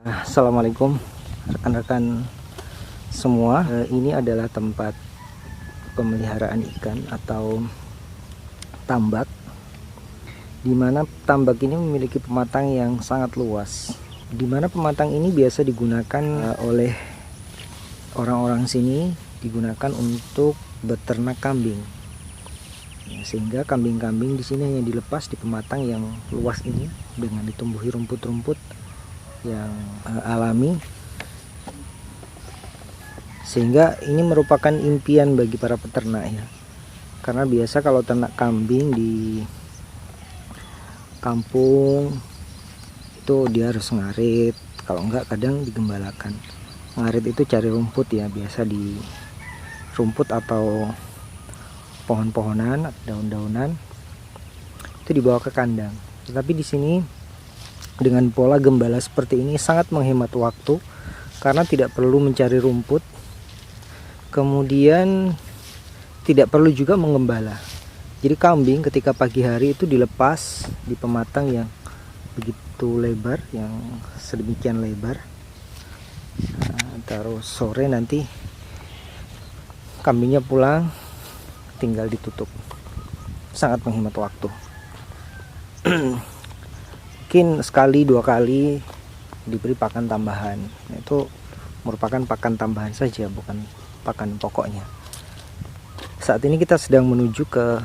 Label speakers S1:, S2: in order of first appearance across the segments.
S1: Assalamualaikum rekan-rekan semua. Ini adalah tempat pemeliharaan ikan atau tambak, di mana tambak ini memiliki pematang yang sangat luas, di mana pematang ini biasa digunakan oleh orang-orang sini, digunakan untuk beternak kambing. Sehingga kambing-kambing di sini hanya dilepas di pematang yang luas ini dengan ditumbuhi rumput-rumput yang alami, sehingga ini merupakan impian bagi para peternak ya, karena biasa kalau ternak kambing di kampung itu dia harus ngarit, kalau enggak kadang digembalakan. Ngarit itu cari rumput ya, biasa di rumput atau pohon-pohonan, daun-daunan, itu dibawa ke kandang. Tetapi di sini dengan pola gembala seperti ini sangat menghemat waktu, karena tidak perlu mencari rumput, kemudian tidak perlu juga mengembala. Jadi kambing ketika pagi hari itu dilepas di pematang yang begitu lebar, yang sedemikian lebar. Terus sore nanti kambingnya pulang, tinggal ditutup. Sangat menghemat waktu. Mungkin sekali dua kali diberi pakan tambahan, itu merupakan pakan tambahan saja, bukan pakan pokoknya. Saat ini kita sedang menuju ke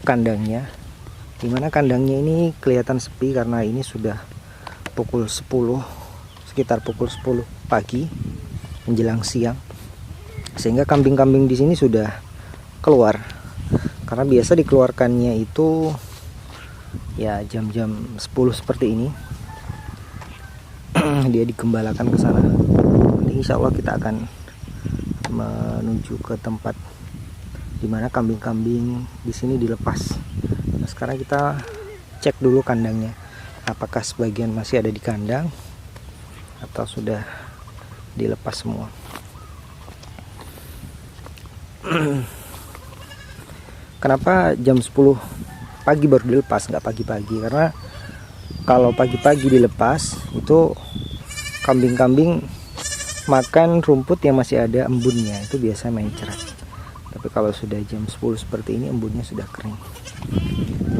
S1: kandangnya, dimana kandangnya ini kelihatan sepi karena ini sudah pukul 10, sekitar pukul 10 pagi menjelang siang, sehingga kambing-kambing di sini sudah keluar. Karena biasa dikeluarkannya itu ya jam-jam 10 seperti ini. Dia digembalakan ke sana. Nanti insya Allah kita akan menuju ke tempat dimana kambing-kambing di sini dilepas. Nah, sekarang kita cek dulu kandangnya, apakah sebagian masih ada di kandang atau sudah dilepas semua. Kenapa jam 10 pagi baru dilepas, nggak pagi-pagi? Karena kalau pagi-pagi dilepas itu kambing-kambing makan rumput yang masih ada embunnya, itu biasanya mencret. Tapi kalau sudah jam 10 seperti ini, embunnya sudah kering.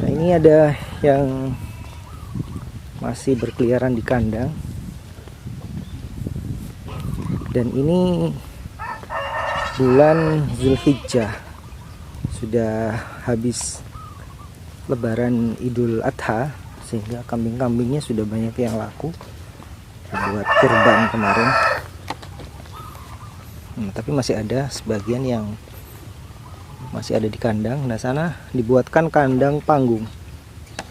S1: Nah, ini ada yang masih berkeliaran di kandang, dan ini bulan Zulhijjah, sudah habis Lebaran Idul Adha, sehingga kambing-kambingnya sudah banyak yang laku buat kurban kemarin. Tapi masih ada sebagian yang masih ada di kandang. Nah, sana dibuatkan kandang panggung.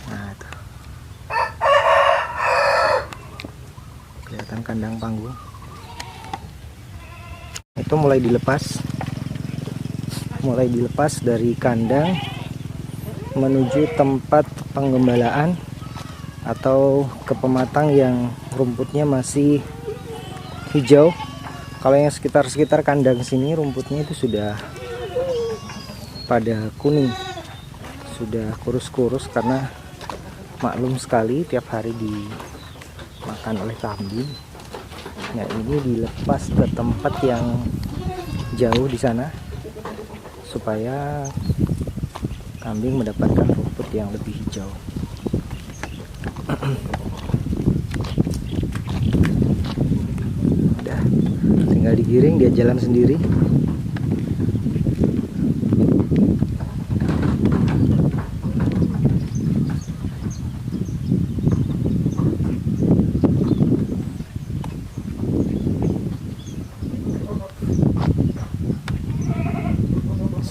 S1: Nah, itu kelihatan kandang panggung. Itu mulai dilepas dari kandang menuju tempat penggembalaan atau ke pematang yang rumputnya masih hijau. Kalau yang sekitar kandang sini rumputnya itu sudah pada kuning, sudah kurus-kurus, karena maklum sekali tiap hari dimakan oleh kambing. Nah, ini dilepas ke tempat yang jauh di sana supaya kambing mendapatkan rumput yang lebih hijau. Udah, tinggal digiring, dia jalan sendiri.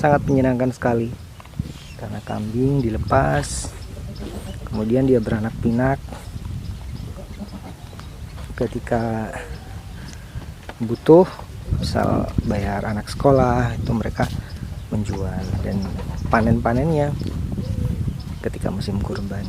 S1: Sangat menyenangkan sekali, karena kambing dilepas, kemudian dia beranak pinak. Ketika butuh, misal bayar anak sekolah, itu mereka menjual, dan panen-panennya ketika musim kurban.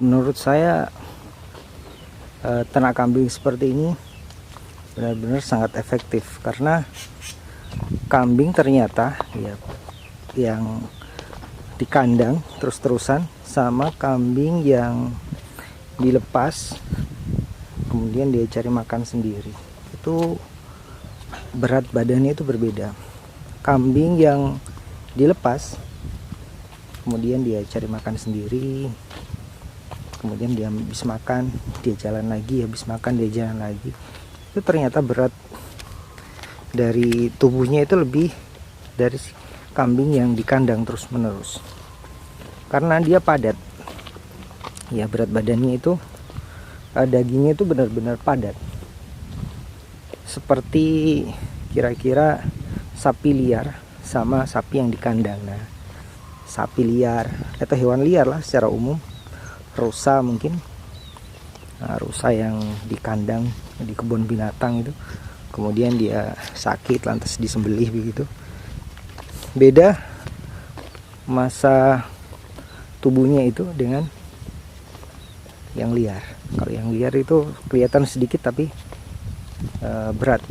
S1: menurut saya ternak kambing seperti ini benar-benar sangat efektif, karena kambing ternyata ya yang di kandang terus-terusan sama kambing yang dilepas kemudian dia cari makan sendiri, itu berat badannya itu berbeda. Kambing yang dilepas kemudian dia cari makan sendiri, kemudian dia habis makan dia jalan lagi, habis makan dia jalan lagi, itu ternyata berat dari tubuhnya itu lebih dari kambing yang di kandang terus menerus, karena dia padat ya, berat badannya itu dagingnya itu benar-benar padat, seperti kira-kira sapi liar sama sapi yang di kandang. Nah, sapi liar atau hewan liar lah secara umum, rusa mungkin, nah, rusa yang di kandang di kebun binatang itu, kemudian dia sakit lantas disembelih begitu. Beda masa tubuhnya itu dengan yang liar. Kalau yang liar itu kelihatan sedikit tapi berat.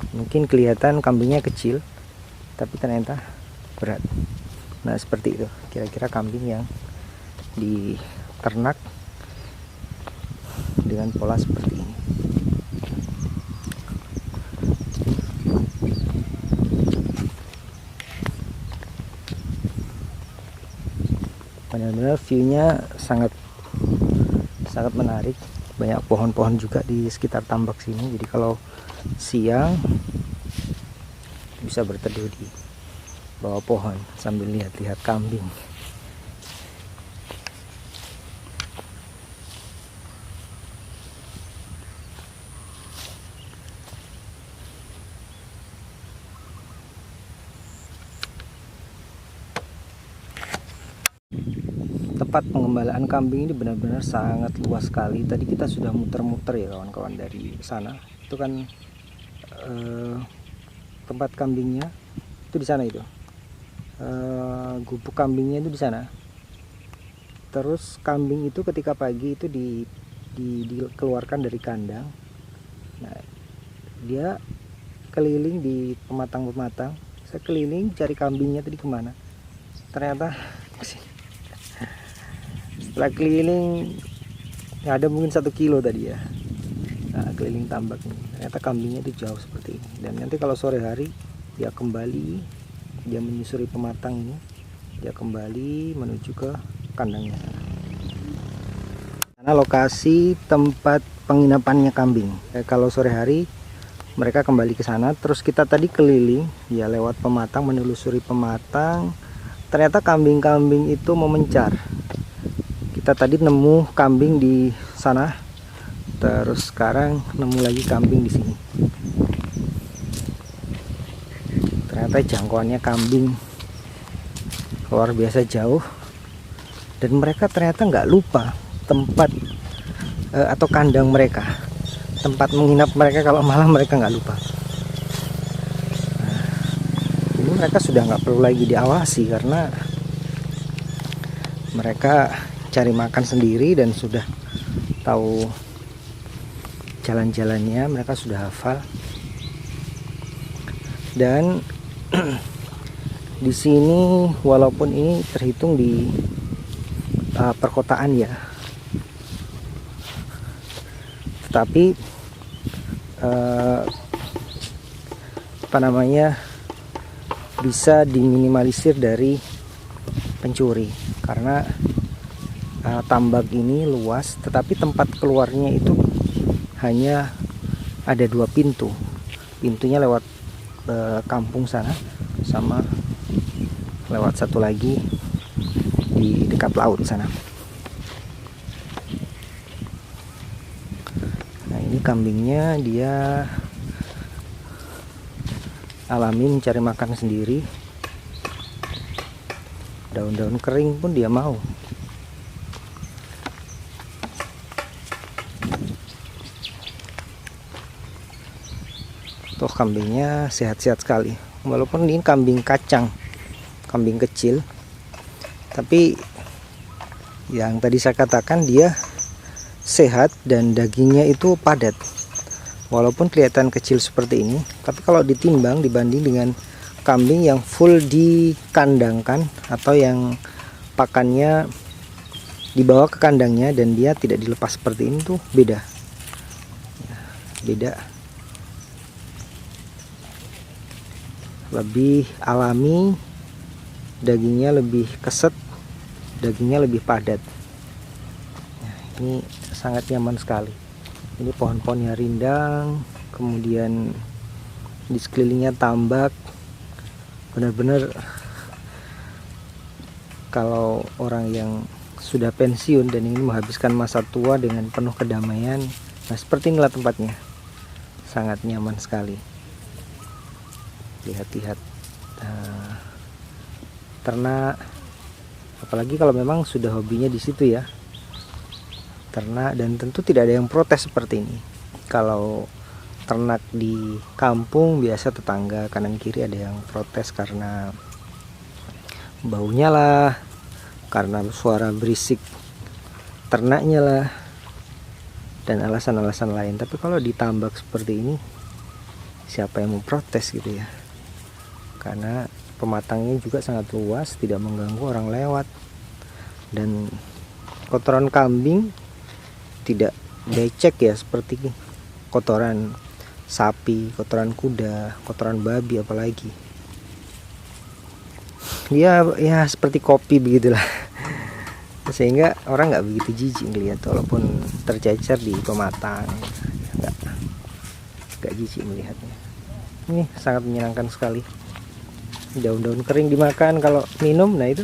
S1: Mungkin kelihatan kambingnya kecil tapi ternyata berat. Nah, seperti itu kira-kira kambing yang diternak dengan pola seperti ini. Benar-benar view-nya sangat menarik, banyak pohon-pohon juga di sekitar tambak sini, jadi kalau siang bisa berteduh di bawah pohon sambil lihat-lihat kambing. Tempat pengembalaan kambing ini benar-benar sangat luas sekali. Tadi kita sudah muter-muter ya kawan-kawan dari sana. Itu kan tempat kambingnya itu di sana itu. Gubuk kambingnya itu di sana. Terus kambing itu ketika pagi itu dikeluarkan dari kandang. Nah, dia keliling di pematang-pematang. Saya keliling cari kambingnya tadi kemana. Ternyata setelah keliling ada mungkin 1 kilo tadi ya, nah, keliling tambak ini, ternyata kambingnya itu jauh seperti ini. Dan nanti kalau sore hari dia kembali, dia menyusuri pematang ini, dia kembali menuju ke kandangnya. Karena lokasi tempat penginapannya kambing, kalau sore hari mereka kembali ke sana. Terus kita tadi keliling ya lewat pematang, menelusuri pematang, ternyata kambing-kambing itu memencar. Kita tadi nemu kambing di sana, terus sekarang nemu lagi kambing di sini. Ternyata jangkauannya kambing luar biasa jauh, dan mereka ternyata nggak lupa tempat atau kandang mereka, tempat menginap mereka. Kalau malam mereka nggak lupa. Nah, ini mereka sudah nggak perlu lagi diawasi karena mereka cari makan sendiri dan sudah tahu jalan-jalannya, mereka sudah hafal. Dan di sini walaupun ini terhitung di perkotaan ya, tetapi bisa diminimalisir dari pencuri, karena tambak ini luas, tetapi tempat keluarnya itu hanya ada 2 pintu. Pintunya lewat kampung sana, sama lewat satu lagi di dekat laut sana. Nah, ini kambingnya dia alami mencari makan sendiri. Daun-daun kering pun dia mau. Tuh kambingnya sehat-sehat sekali, walaupun ini kambing kacang, kambing kecil, tapi yang tadi saya katakan dia sehat dan dagingnya itu padat. Walaupun kelihatan kecil seperti ini, tapi kalau ditimbang dibanding dengan kambing yang full dikandangkan atau yang pakannya dibawa ke kandangnya dan dia tidak dilepas seperti ini tuh beda. Beda. Lebih alami, dagingnya lebih keset, dagingnya lebih padat. Nah, ini sangat nyaman sekali. Ini pohon-pohonnya rindang, kemudian di sekelilingnya tambak. Benar-benar kalau orang yang sudah pensiun dan ingin menghabiskan masa tua dengan penuh kedamaian, nah seperti inilah tempatnya. Sangat nyaman sekali. Lihat-lihat ternak, apalagi kalau memang sudah hobinya di situ ya, ternak. Dan tentu tidak ada yang protes seperti ini. Kalau ternak di kampung biasa tetangga kanan kiri ada yang protes karena baunya lah, karena suara berisik ternaknya lah, dan alasan-alasan lain. Tapi kalau ditambak seperti ini, siapa yang mau protes gitu ya? Karena pematangnya juga sangat luas, tidak mengganggu orang lewat, dan kotoran kambing tidak becek ya seperti kotoran sapi, kotoran kuda, kotoran babi apalagi. Dia ya seperti kopi begitulah. Sehingga orang nggak begitu jijik melihat, walaupun tercecer di pematang, nggak jijik melihatnya. Ini sangat menyenangkan sekali. Daun-daun kering dimakan kalau minum, nah itu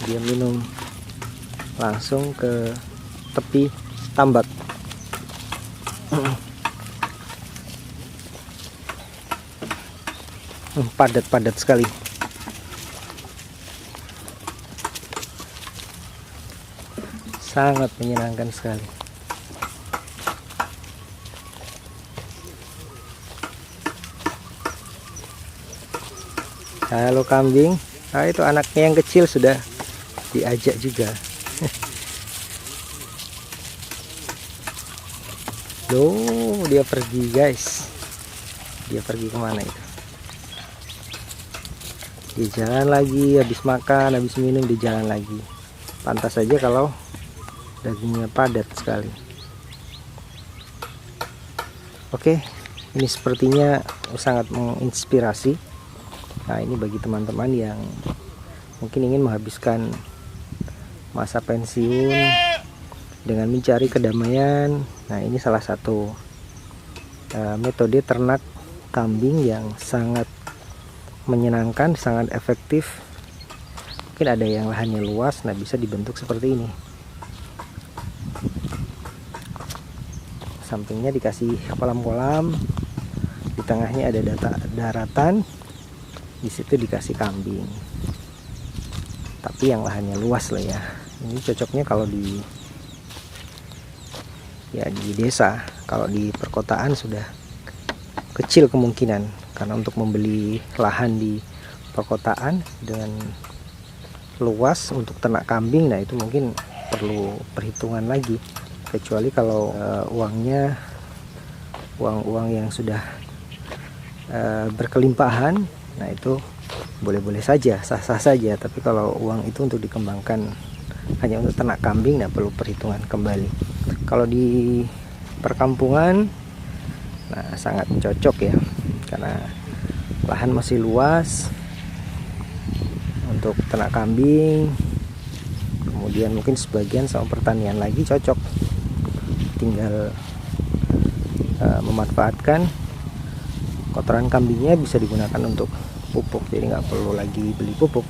S1: dia minum langsung ke tepi tambak. Padat-padat sekali. Sangat menyenangkan sekali. Halo kambing. Nah, itu anaknya yang kecil sudah diajak juga. Loh, dia pergi guys. Dia pergi kemana itu? Dia jalan lagi, habis makan, habis minum dia jalan lagi. Pantas saja kalau dagingnya padat sekali. Oke, ini sepertinya sangat menginspirasi. Nah, ini bagi teman-teman yang mungkin ingin menghabiskan masa pensiun dengan mencari kedamaian. Nah, ini salah satu metode ternak kambing yang sangat menyenangkan, sangat efektif. Mungkin ada yang lahannya luas, nah bisa dibentuk seperti ini. Sampingnya dikasih kolam-kolam, di tengahnya ada daratan, di situ dikasih kambing. Tapi yang lahannya luas lah ya. Ini cocoknya kalau di desa. Kalau di perkotaan sudah kecil kemungkinan, karena untuk membeli lahan di perkotaan dengan luas untuk ternak kambing, nah itu mungkin perlu perhitungan lagi. Kecuali kalau uang yang sudah berkelimpahan, nah itu boleh-boleh saja, sah-sah saja. Tapi kalau uang itu untuk dikembangkan hanya untuk ternak kambing, nah perlu perhitungan kembali. Kalau di perkampungan, nah sangat cocok ya, karena lahan masih luas untuk ternak kambing. Kemudian mungkin sebagian sama pertanian lagi cocok, tinggal memanfaatkan kotoran kambingnya bisa digunakan untuk pupuk, jadi nggak perlu lagi beli pupuk.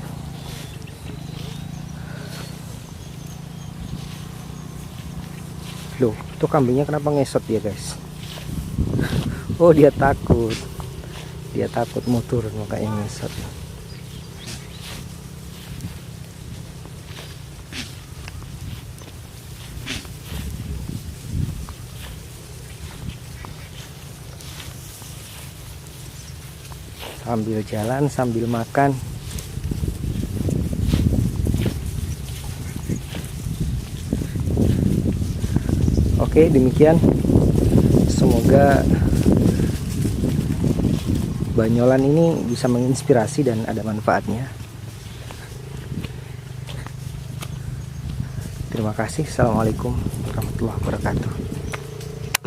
S1: Loh, itu kambingnya kenapa ngesot dia guys? Oh, dia takut mau turun makanya ngesot. Sambil jalan sambil makan. Oke, demikian. Semoga banyolan ini bisa menginspirasi dan ada manfaatnya. Terima kasih. Assalamualaikum warahmatullahi wabarakatuh.